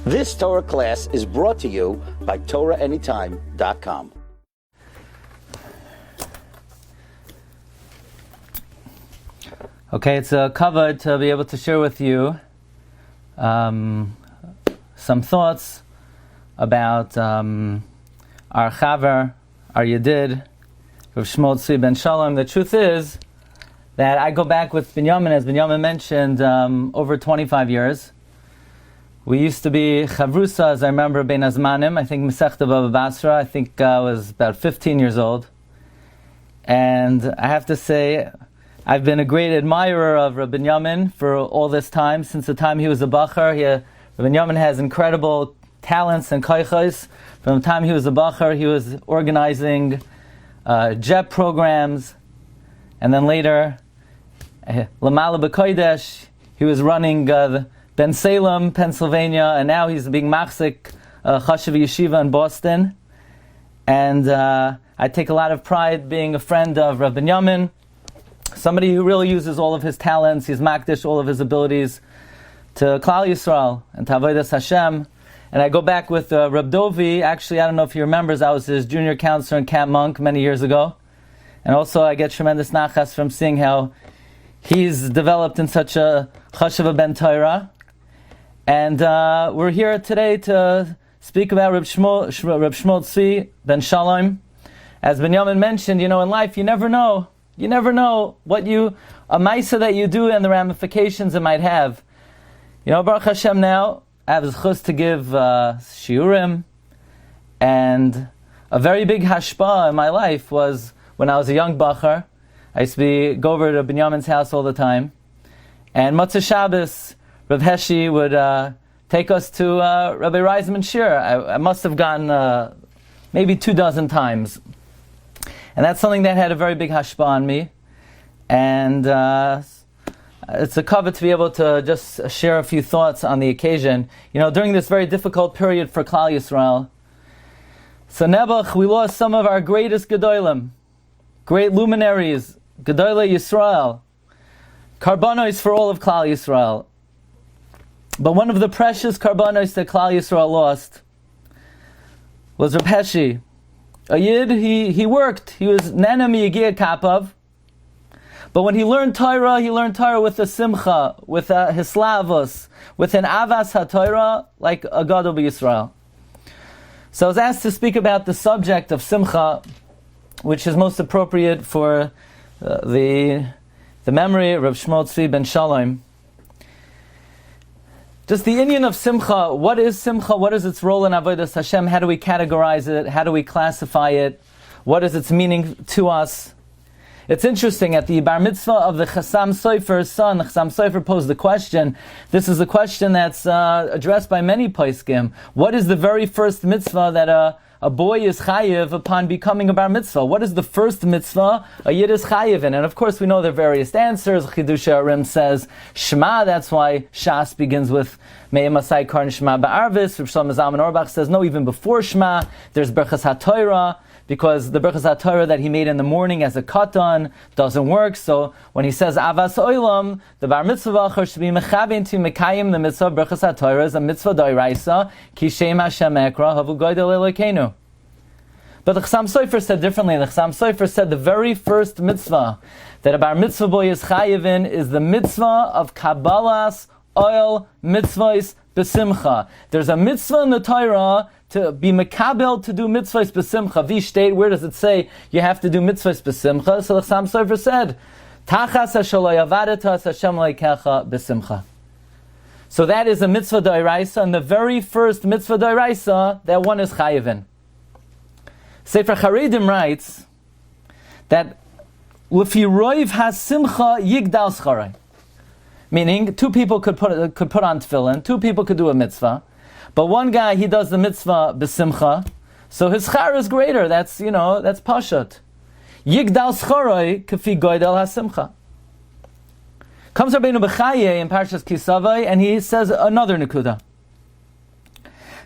This Torah class is brought to you by TorahAnytime.com. Okay, it's a kavod to be able to share with you some thoughts about our chaver, our yedid, Rav Shmuel Tzvi ben Shalom. The truth is that I go back with Binyamin, as Binyamin mentioned, over 25 years. We used to be chavrusa, as I remember, bein hazmanim. I think Masechta Bava Basra. I think I was about 15 years old. And I have to say, I've been a great admirer of Rabbi Binyamin for all this time. Since the time he was a bacher, Rabbi Binyamin has incredible talents and koichos. From the time he was a bacher, he was organizing JEP programs, and then later, Lamala B'Kodesh, he was running Ben Salem, Pennsylvania, and now he's being machzik Chashiv Yeshiva in Boston. And I take a lot of pride being a friend of Rabbi Binyamin, somebody who really uses all of his talents, he's makdish all of his abilities to Klal Yisrael and to Avodas Hashem. And I go back with Reb Dovi. Actually, I don't know if he remembers, I was his junior counselor in Camp Monk many years ago. And also I get tremendous nachas from seeing how he's developed in such a chashuva ben Torah. And we're here today to speak about Reb Shmuel Tzvi ben Shalom. As Binyamin mentioned, in life you never know. You never know what a maisa that you do and the ramifications it might have. Baruch Hashem, now I have the chus to give shiurim, and a very big hashpah in my life was when I was a young bacher. I used to go over to Binyamin's house all the time, and Motzei Shabbos, Rav Heshy would take us to Rabbi Reisman's shiur. I must have gone maybe 24 times. And that's something that had a very big hashpah on me. And it's a kavod to be able to just share a few thoughts on the occasion. During this very difficult period for Klal Yisrael, so Nebuch, we lost some of our greatest gedolim, great luminaries, Gedolei Yisrael, karbanos for all of Klal Yisrael. But one of the precious karbanos that Klal Yisrael lost was Reb Heshy. A yid, he worked. He was nana miyagia kapav. But when he learned Torah with a simcha, with a hislavos, with an avas ha-Torah, like a gadol b'Yisrael. So I was asked to speak about the subject of simcha, which is most appropriate for the memory of Rav Shmuel Tzvi ben Shalom. Just the inyan of Simcha. What is Simcha? What is its role in Avodas Hashem? How do we categorize it? How do we classify it? What is its meaning to us? It's interesting, at the bar mitzvah of the Chassam Sofer's son, the Chassam Sofer posed the question. This is a question that's addressed by many poskim. What is the very first mitzvah that a boy is chayiv upon becoming a bar mitzvah? What is the first mitzvah a yid is chayiv in? And of course we know there are various answers. Chidush Arim says Shema, that's why Shas begins with Me'em Asai Karn Shema Ba'arvis. Rav Shlomo Zalman Auerbach says no, even before Shema there's Berchas HaTorah, because the Berchas HaTorah that he made in the morning as a katan doesn't work. So when he says Avas Olam, the bar mitzvah v'achar should be mechabein to mekayim the mitzvah Berchas HaTorah is a mitzvah d'oraisa ki shem Hashem ekra havu goydel elokeinu. But the Chassam Sofer said differently. The Chassam Sofer said the very first mitzvah that a bar mitzvah boy is chayiv in is the mitzvah of Kabbalas oil mitzvahs b'simcha. There's a mitzvah in the Torah to be mekabel to do mitzvahs b'simcha. V'shteit, where does it say you have to do mitzvahs b'simcha? So the Chassam Sofer said, Tachas ha'shaloi avadetas Hashem leikecha b'simcha. So that is a mitzvah d'oraisa, and the very first mitzvah d'oraisa that one is chayiv in. Sefer Charedim writes that L'fi roiv ha-simcha yigdal schorei, meaning two people could put on tefillin, two people could do a mitzvah, but one guy, he does the mitzvah b'simcha, so his schar is greater. That's pashat. Yigdal schorei kafi goydel ha-simcha. Comes Rabbeinu Bechaye in Parshas Kisavai, and he says another nekuda.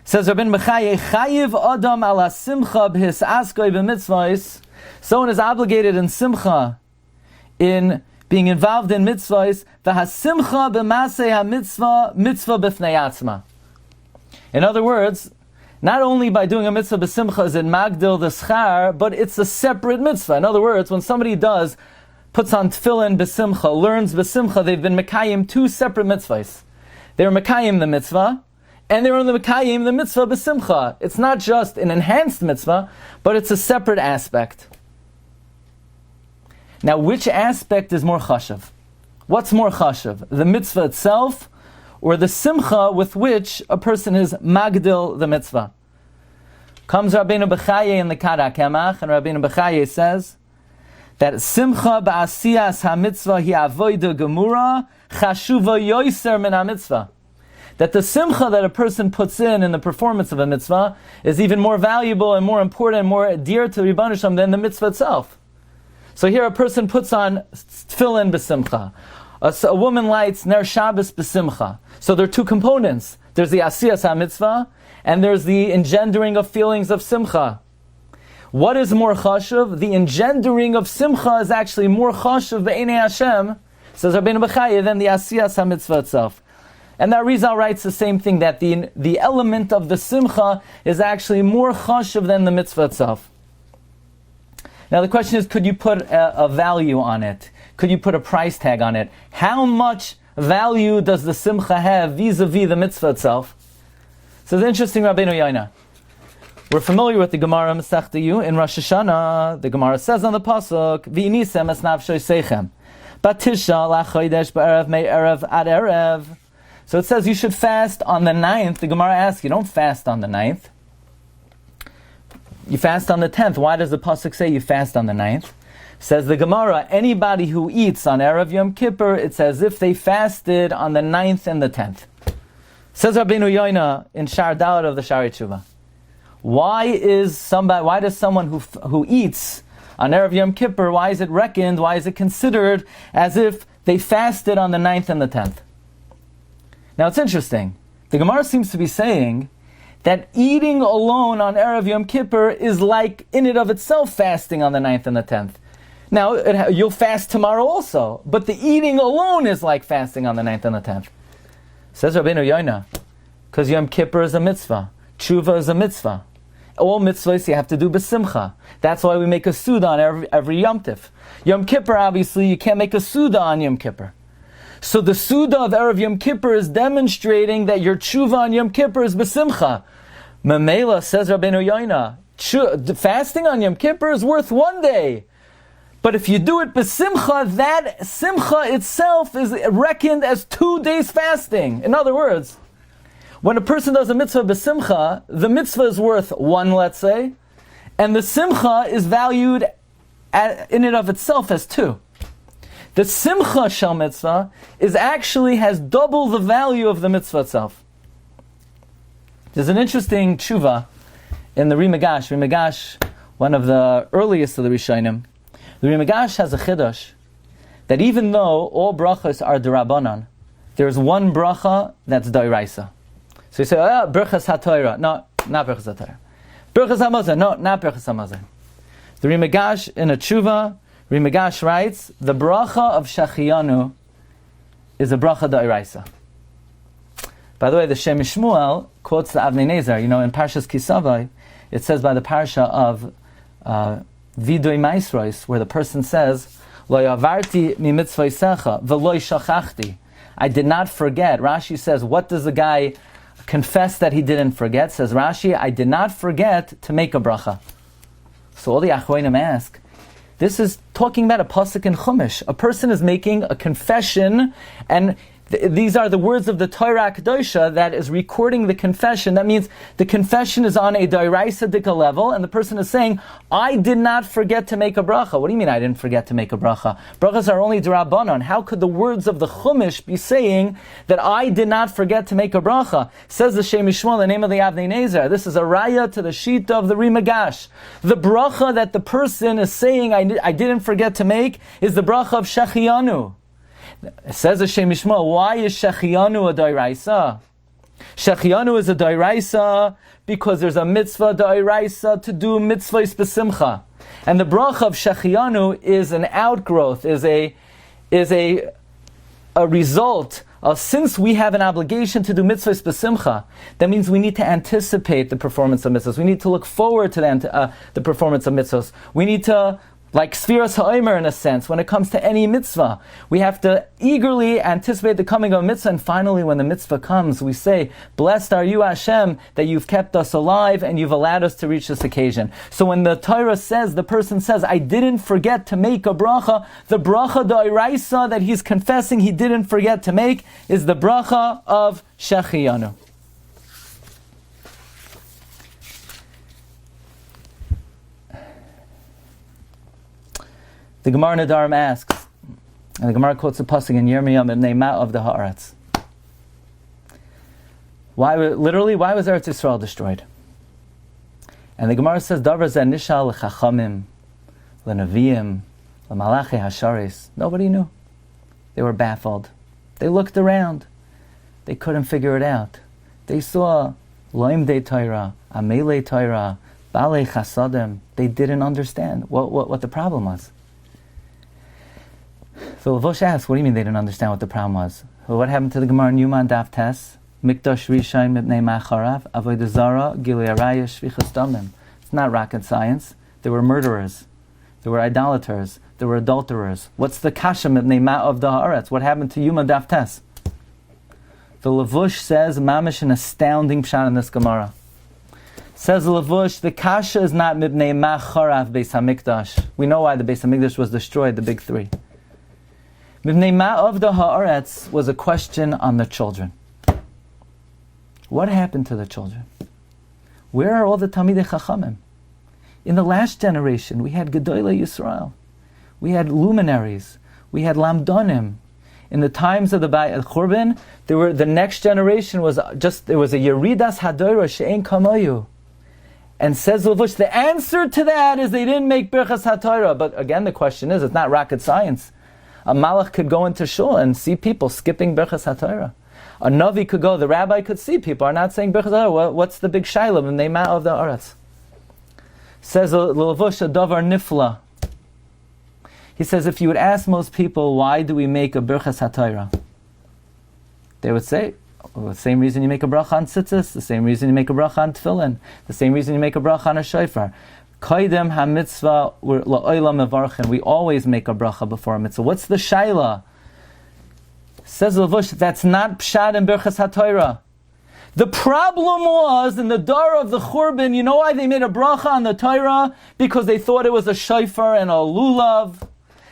Says Rabbeinu Bechaye, chayiv adam ala simcha b'his askoi b'mitzvahs. Someone is obligated in simcha, in being involved in mitzvahs, v'hasimcha b'masei ha-mitzvah, mitzvah b'fnei atzma. In other words, not only by doing a mitzvah b'simcha is it magdil the schar, but it's a separate mitzvah. In other words, when somebody puts on tefillin b'simcha, learns b'simcha, they've been mekayim two separate mitzvahs. They're mekayim the mitzvah, and they're only mekayim the mitzvah b'simcha. It's not just an enhanced mitzvah, but it's a separate aspect. Now, which aspect is more chashav? What's more chashav? The mitzvah itself, or the simcha with which a person is magdil the mitzvah? Comes Rabbeinu Bechaye in the Kara Kemach, and Rabbeinu Bechaye says that simcha ba'asiyas ha-mitzvah hi avoida gemura chashuva yoiser min ha-mitzvah. That the simcha that a person puts in the performance of a mitzvah is even more valuable and more important and more dear to Rebbeinu Shalom than the mitzvah itself. So here a person puts on tefillin b'simcha. A woman lights ner Shabbos b'simcha. So there are two components. There's the asiyas ha-mitzvah, and there's the engendering of feelings of simcha. What is more chashuv? The engendering of simcha is actually more chashuv b'einei Hashem, says Rabbeinu Bechaye, than the asiyas ha-mitzvah itself. And that Rizal writes the same thing, that the element of the simcha is actually more chashuv than the mitzvah itself. Now the question is, could you put a value on it? Could you put a price tag on it? How much value does the simcha have vis-a-vis the mitzvah itself? So it's interesting, Rabbeinu Yoina. We're familiar with the Gemara Masechta Yu in Rosh Hashanah. The Gemara says on the pasuk, "V'yinisem es nafshoy seichem, batisha lachodesh ba'erev me'erev ad erev." So it says you should fast on the 9th. The Gemara asks, you don't fast on the 9th. You fast on the 10th. Why does the pasuk say you fast on the 9th? Says the Gemara, anybody who eats on Erev Yom Kippur, it's as if they fasted on the 9th and the 10th. Says Rabbeinu Yoina in Shar Dalet of the Shari Tshuva. Why does someone who eats on Erev Yom Kippur, why is it reckoned, why is it considered as if they fasted on the 9th and the 10th? Now it's interesting. The Gemara seems to be saying that eating alone on Erev Yom Kippur is like, in and of itself, fasting on the 9th and the 10th. Now, you'll fast tomorrow also, but the eating alone is like fasting on the 9th and the 10th. Says Rabbeinu Yoina, because Yom Kippur is a mitzvah, Tshuva is a mitzvah. All mitzvahs you have to do b'simcha. That's why we make a Suda on every Yom Tif. Yom Kippur, obviously, you can't make a Suda on Yom Kippur. So the Suda of Erev Yom Kippur is demonstrating that your Tshuva on Yom Kippur is b'simcha. Memela, says Rabbeinu Yoina, fasting on Yom Kippur is worth one day. But if you do it b'simcha, that simcha itself is reckoned as 2 days fasting. In other words, when a person does a mitzvah b'simcha, the mitzvah is worth one, let's say, and the simcha is valued in and of itself as 2. The simcha shel mitzvah has double the value of the mitzvah itself. There's an interesting tshuva in the Rimagash, one of the earliest of the Rishonim. The Rimagash has a chiddush that even though all brachas are d'Rabbanan, there's one bracha that's d'Oraisa. So you say, brachas ha-Torah. No, not brachas ha-Torah. Brachas ha-Mazon. No, not brachas ha-Mazon. The Rimagash in a tshuva, Rimagash writes, the bracha of Shachiyanu is a bracha d'Oraisa. By the way, the Shem Shmuel quotes the Avnei Nezer. You know, in Parshas Kisavai, it says by the Parsha of Vidui Maisrois, where the person says, Lo yavarti mi mitzvaysecha v'lo shachachti. I did not forget. Rashi says, what does the guy confess that he didn't forget? Says Rashi, I did not forget to make a bracha. So all the Achronim ask, this is talking about a pasuk in Chumash. A person is making a confession, and these are the words of the Torah Kedosha that is recording the confession. That means the confession is on a D'Oraisa Dika level, and the person is saying, I did not forget to make a bracha. What do you mean I didn't forget to make a bracha? Brachas are only d'Rabbanan. How could the words of the Chumash be saying that I did not forget to make a bracha? Says the Shem Yishmael, the name of the Avnei Nezer. This is a raya to the Shita of the Rimagash. The bracha that the person is saying I didn't forget to make is the bracha of Shechiyanu. It says the Shem Yishmael, why is Shechiyanu a D'Oraisa? Shechiyanu is a D'Oraisa because there's a mitzvah D'Oraisa to do mitzvahs b'simcha. And the bracha of Shechiyanu is an outgrowth, is a result Since we have an obligation to do mitzvahs b'simcha, that means we need to anticipate the performance of mitzvahs. We need to look forward to the performance of mitzvahs. We need to, like Sfiras HaOmer in a sense, when it comes to any mitzvah, we have to eagerly anticipate the coming of a mitzvah, and finally when the mitzvah comes, we say, blessed are you Hashem, that you've kept us alive and you've allowed us to reach this occasion. So when the Torah says, the person says, I didn't forget to make a bracha, the bracha d'oraisa that he's confessing he didn't forget to make is the bracha of Shechiyanu. The Gemara Nadarim asks, and the Gemara quotes a pasuk in Yirmiyah Nechama of the Haaretz. Why was Eretz Yisrael destroyed? And the Gemara says, Davar zeh nishal l'chachamim, l'neviim, l'malachei hasharis. Nobody knew. They were baffled. They looked around. They couldn't figure it out. They saw loimdei Torah, amelei Torah, balei chasadim. They didn't understand what the problem was. So Lavush asks, what do you mean they didn't understand what the problem was? Well, what happened to the Gemara in Yuman Daf Tes? Mikdash Rishon Mipnei Macharav, Avodah Zara, Gilui Araya, Shvichas Damim. It's not rocket science. There were murderers. There were idolaters. There were adulterers. What's the kasha Mipnei Ma of the Haaretz? What happened to Yuman Daf Tes? The Lavush says, mamish, an astounding pshat in this Gemara. Says the Lavush, the kasha is not Mipnei Macharav Beis HaMikdash. We know why the Beis HaMikdash was destroyed, the big three. Mipnei Ma of the Haaretz was a question on the children. What happened to the children? Where are all the Talmidei Chachamim? In the last generation, we had Gedolei Yisrael. We had luminaries. We had Lamdonim. In the times of the Churban, the next generation was a Yeridas Hadoira She'en Kamoyu. And says Lavush, the answer to that is they didn't make Birchas HaTorah. But again, the question is, it's not rocket science. A malach could go into shul and see people skipping Birchas HaTorah. A navi could go, the rabbi could see people are not saying Birchas HaTorah. What's the big shayla in the Nechama of the Aretz? Says Lavush, a davar nifla. He says, if you would ask most people, why do we make a Birchas HaTorah? They would say, the same reason you make a bracha on tzitzis, the same reason you make a bracha on tefillin, the same reason you make a bracha on a shofar. Kaidem ha-mitzvah la'olam mevarchen. We always make a bracha before a mitzvah. What's the shaila? Says Lavush, that's not pshat in Birchas HaTorah. The problem was, in the Dara of the Churban, you know why they made a bracha on the Torah? Because they thought it was a shofar and a lulav,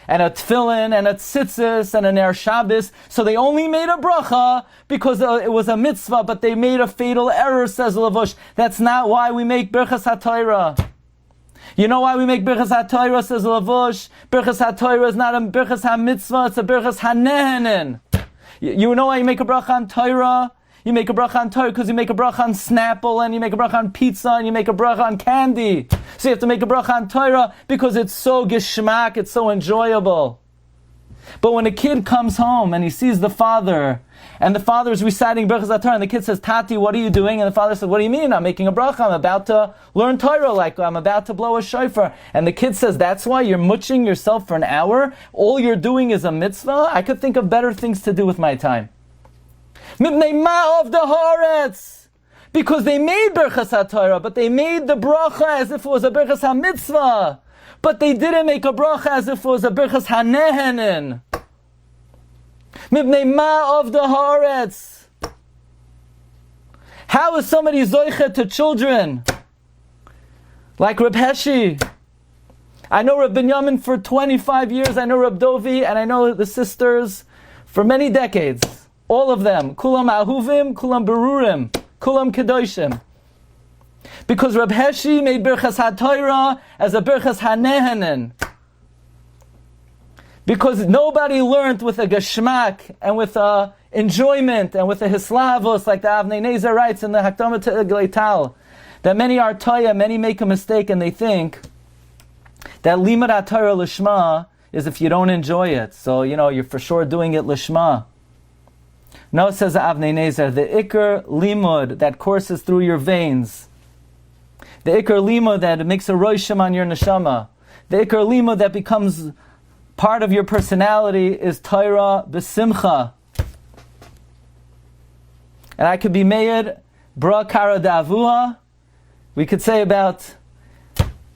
and a tefillin, and a tzitzis, and a ner Shabbos. So they only made a bracha because it was a mitzvah, but they made a fatal error, says Lavush. That's not why we make Birchas HaTorah. You know why we make Birchas HaTorah, says Lavush? Birchas HaTorah is not a Birchas HaMitzvah, it's a Birchas HaNehenen. You know why you make a bracha on Torah? You make a bracha on Torah because you make a bracha on Snapple, and you make a bracha on pizza, and you make a bracha on candy. So you have to make a bracha on Torah because it's so geschmack, it's so enjoyable. But when a kid comes home and he sees the father, and the father is reciting Birchas HaTorah, and the kid says, Tati, what are you doing? And the father says, what do you mean? I'm making a bracha. I'm about to learn Torah, like I'm about to blow a shofar. And the kid says, that's why you're muching yourself for an hour? All you're doing is a mitzvah? I could think of better things to do with my time. Mipnei Ma of the Haaretz. Because they made Birchas HaTorah, but they made the bracha as if it was a Birchas HaMitzvah. But they didn't make a bracha as if it was a Birchas HaNehenen. Mipnei Ma of the Haaretz. How is somebody zoichet to children? Like Reb Heshy. I know Reb Binyamin for 25 years. I know Reb Dovi, and I know the sisters for many decades. All of them. Kulam ahuvim, kulam berurim, kulam kedoshim. Because Reb Heshy made Birchas HaTorah as a Birchas HaNehenen. Because nobody learned with a geshmak and with a enjoyment and with a hislavos, like the Avnei Nezer writes in the Hakdama to Glatstein, that many are toya, many make a mistake and they think that limud HaTorah lishma is if you don't enjoy it. So, you're for sure doing it lishma. No, says Avnei Nezer, the ikar limud that courses through your veins, the ikar limud that makes a roshim on your neshama, the ikar limud that becomes part of your personality is Torah b'simcha. And I could be made bra kara davuha. We could say about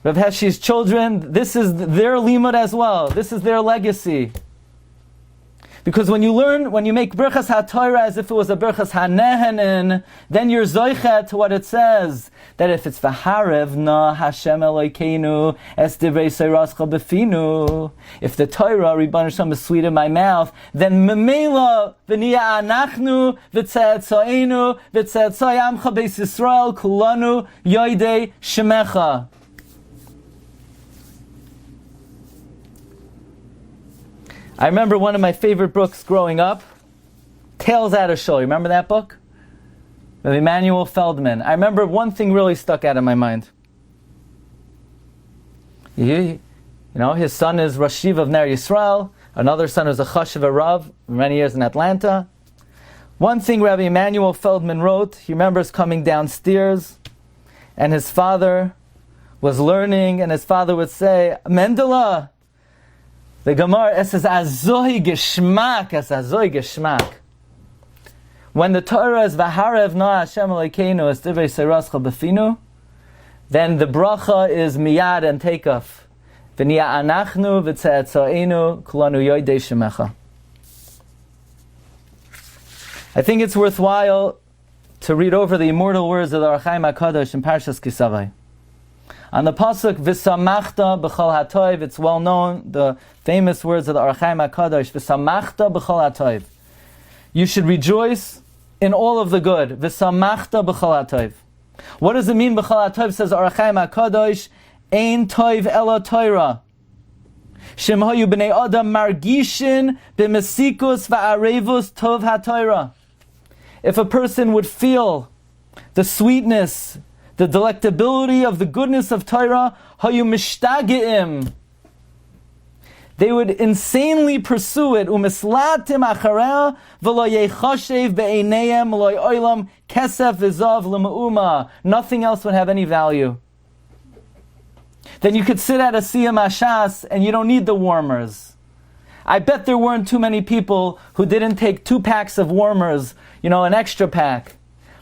Rav Heshy's children, this is their limud as well. This is their legacy. Because when you make Birchas HaTorah as if it was a Birchas HaNehenin, then you're zoichet to what it says. That if it's V'harev na Hashem Elokeinu es Divrei Seirascha Befinu, if the Torah, Rebbeinu Shem, is sweet in my mouth, then Memela V'niya Anachnu V'tze'etzo'enu V'tze'etzo'yamcha Beis Yisrael Kulanu Yoidei Shemecha. I remember one of my favorite books growing up, Tales Out of Shul. Remember that book? Of Emanuel Feldman. I remember one thing really stuck out in my mind. His son is Rashiv of Ner Yisrael. Another son is a Chashiv Rav, many years in Atlanta. One thing Rabbi Emanuel Feldman wrote, he remembers coming downstairs, and his father was learning, and his father would say, Mendela, the Gemara, es is azoi geschmack. When the Torah is V'harev na Hashem Elokeinu es Divrei Seirascha Befinu, then the bracha is miyad and takeoff. V'niya anachnu v'tze'etzo'enu kulanu yoidei shemecha. I think it's worthwhile to read over the immortal words of the Ohr HaChaim HaKadosh in Parshas Kisavai. On the pasuk V'samachta b'chol hatoiv, it's well known, the famous words of the Ohr HaChaim HaKadosh, V'samachta b'chol hatoiv. You should rejoice in all of the good. V'samachta b'chol hatoiv. What does it mean b'chol hatoiv? Says Ohr HaChaim HaKadosh, Ein toiv ela Torah. Shem hayu b'nei adam margishin b'mesikus va'arevus tov ha'Torah. If a person would feel the sweetness, the delectability of the goodness of Torah, hayu mishtageim, they would insanely pursue it. Umislatim achareh v'lo yechashev be'einayim lo olam kesef v'zav l'ma'uma. Nothing else would have any value. Then you could sit at a siyam hashas and you don't need the warmers. I bet there weren't too many people who didn't take 2 packs of warmers, an extra pack.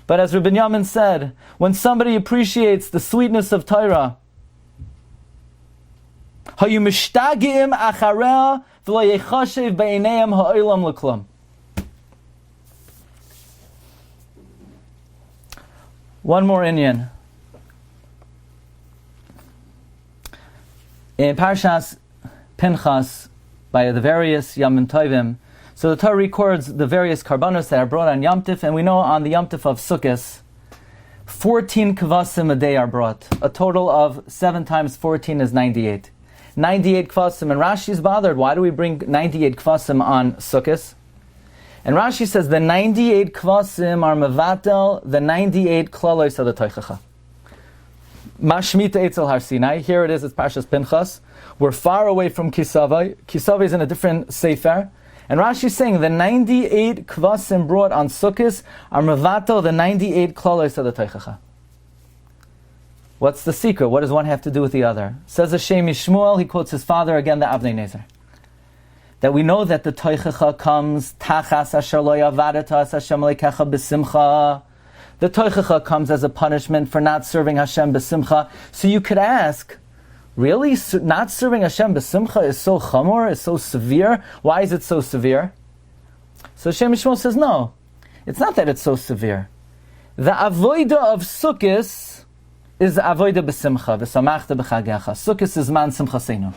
But as Rabbi Yamin said, when somebody appreciates the sweetness of Torah, hayu mishtageim achareh v'lo yechashev be'einayim ha'olam l'klum. One more inyan. In Parshas Pinchas, by the various Yom Tovim, so the Torah records the various karbanos that are brought on Yom Tif, and we know on the Yom Tif of Sukkot, 14 kvasim a day are brought. A total of 7 times 14 is 98. 98 kvasim, and Rashi is bothered. Why do we bring 98 kvasim on Sukkot? And Rashi says the 98 kvasim are mevatel, the 98 klalos of the Toichacha. Mashmita Eitzel Har Sinai. Here it is, it's Parshas Pinchas. We're far away from Kisavai. Kisavai is in a different sefer. And Rashi is saying the 98 kvasim brought on Sukkot are mevatel, the 98 klalos of the Toichacha. What's the secret? What does one have to do with the other? Says Hashem Yishmuel, he quotes his father again, the Avnei Nezer, that we know that the Toichacha comes tachas asher lo yavadetas Hashem lekecha b'simcha. The Toichacha comes as a punishment for not serving Hashem b'simcha. So you could ask, really, not serving Hashem b'simcha is so chamor, is so severe? Why is it so severe? So Hashem Yishmuel says, no, it's not that it's so severe. The avoida of Sukkot is avoida b'simcha, v'samachta b'chagecha. Sukkot is man simchaseinu.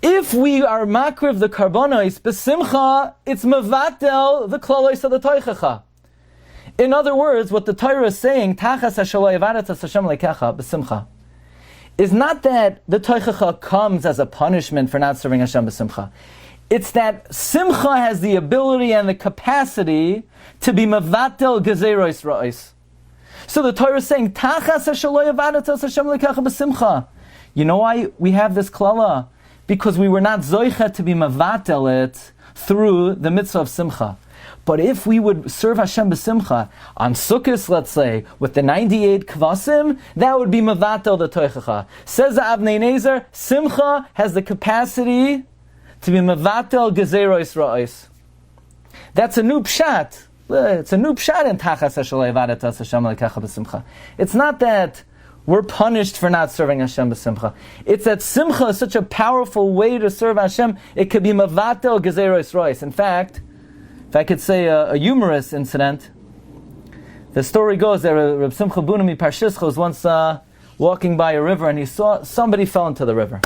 If we are makriv the karbonos b'simcha, it's mevatel the klalos of the Toichacha. In other words, what the Torah is saying, tachas asher lo yavadetas Hashem lekecha b'simcha, is not that the Toichacha comes as a punishment for not serving Hashem b'simcha. It's that Simcha has the ability and the capacity to be mevatel gezeros ra'os. So the Torah is saying, tachas asher lo yavadetas Hashem lekecha b'simcha. You know why we have this klala? Because we were not zoicha to be mevatel it through the mitzvah of Simcha. But if we would serve Hashem b'simcha on Sukkot, let's say, with the 98 kvasim, that would be mevatel the Toichacha. Says the Avnei Nezer, Simcha has the capacity to be mevatel gezeros ra'os. That's a new pshat. It's a new pshat in Tachas Hashalei Vadatas Hashem Lekecha B'Simcha. It's not that we're punished for not serving Hashem B'Simcha. It's that Simcha is such a powerful way to serve Hashem, it could be Mavatel Gezeros Rois. In fact, if I could say a humorous incident, the story goes that Reb Simcha Bunami Parshischa was once walking by a river and he saw somebody fell into the river.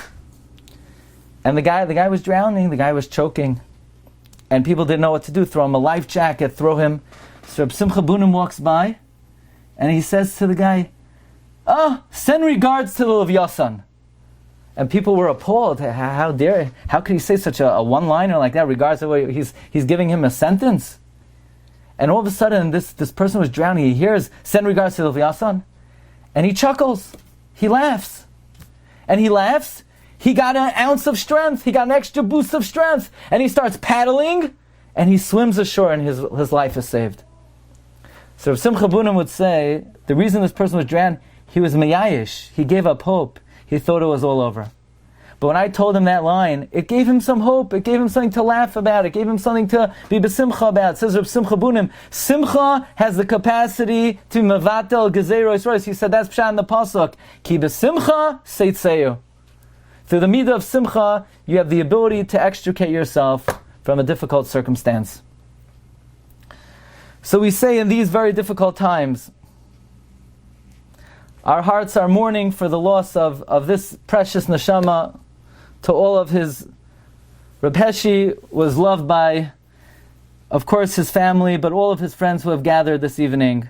And the guy was drowning, the guy was choking. And people didn't know what to do. Throw him a life jacket, throw him. So Reb Simcha Bunim walks by, and he says to the guy, send regards to the Levyasan. And people were appalled. How could he say such a one-liner like that? Regards to what he's giving him a sentence. And all of a sudden, this person was drowning. He hears, send regards to the Levyasan. And he chuckles. He laughs. And he laughs. He got an ounce of strength. He got an extra boost of strength. And he starts paddling, and he swims ashore, and his life is saved. So Rav Simcha Bunim would say, the reason this person was drowned, he was meyayish. He gave up hope. He thought it was all over. But when I told him that line, it gave him some hope. It gave him something to laugh about. It gave him something to be besimcha about. It says Rav Simcha Bunim, Simcha has the capacity to mevatel gezeros rois. He said that's pshat in the pasuk. Ki besimcha seitzeyu. Through the midah of Simcha, you have the ability to extricate yourself from a difficult circumstance. So we say in these very difficult times, our hearts are mourning for the loss of this precious neshama. To all of his, Reb Heshy was loved by, of course, his family, but all of his friends who have gathered this evening.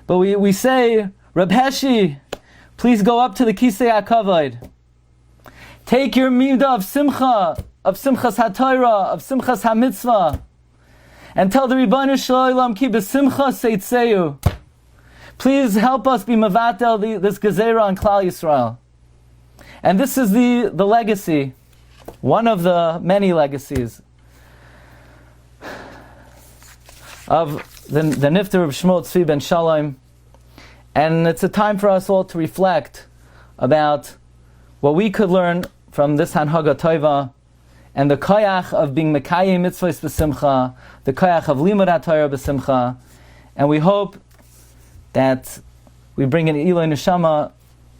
But we say, Reb Heshy, please go up to the Kisei HaKavod. Take your midah of Simcha, of Simchas HaTorah, of Simchas HaMitzvah, and tell the Ribono Shel Olam ki b'simcha seitzeu. Please help us be mavatel this gezerah on Klal Yisrael. And this is the legacy, one of the many legacies of the Nifter of Shmuel Tzvi ben Shalom. And it's a time for us all to reflect about what we could learn from this Hanhaga Tova, and the koyach of being Mekayim Mitzvahs B'Simcha, the koyach of Limud HaTorah B'Simcha, and we hope that we bring an Iloi Neshama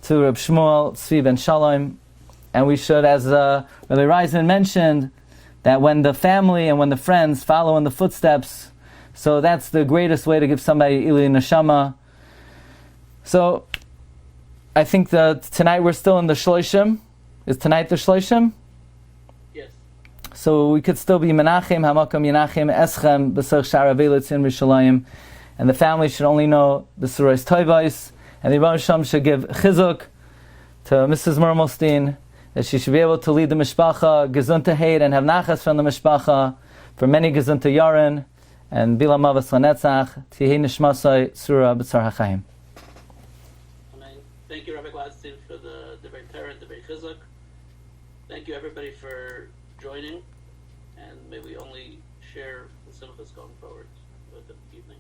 to Reb Shmuel Tzvi ben Shalom, and we should, as Rabbi Reisman mentioned, that when the family and when the friends follow in the footsteps, so that's the greatest way to give somebody Iloi Neshama. So I think that tonight we're still in the Shloshim. Is tonight the Shloshim? Yes. So we could still be Menachem, Hamakom Yenachem, Eschem, B'Sach Sharavelit in Rishalayim, and the family should only know the Surais Toivais, and the Rebbe Shem should give Chizuk to Mrs. Mermelstein, that she should be able to lead the Mishpacha, Gezunta Heid, and have Nachas from the Mishpacha, for many Gezunta Yarin, and Bila Mavas Lanetzach, Tihei Nishmasai, Surah B'Tzar HaChaim. Thank you, Rabbi Glatstein, for the Divrei Torah and Divrei Chizuk. Thank you, everybody, for joining, and may we only share the simchas going forward with the evening.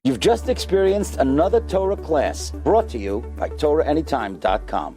You've just experienced another Torah class brought to you by TorahAnytime.com.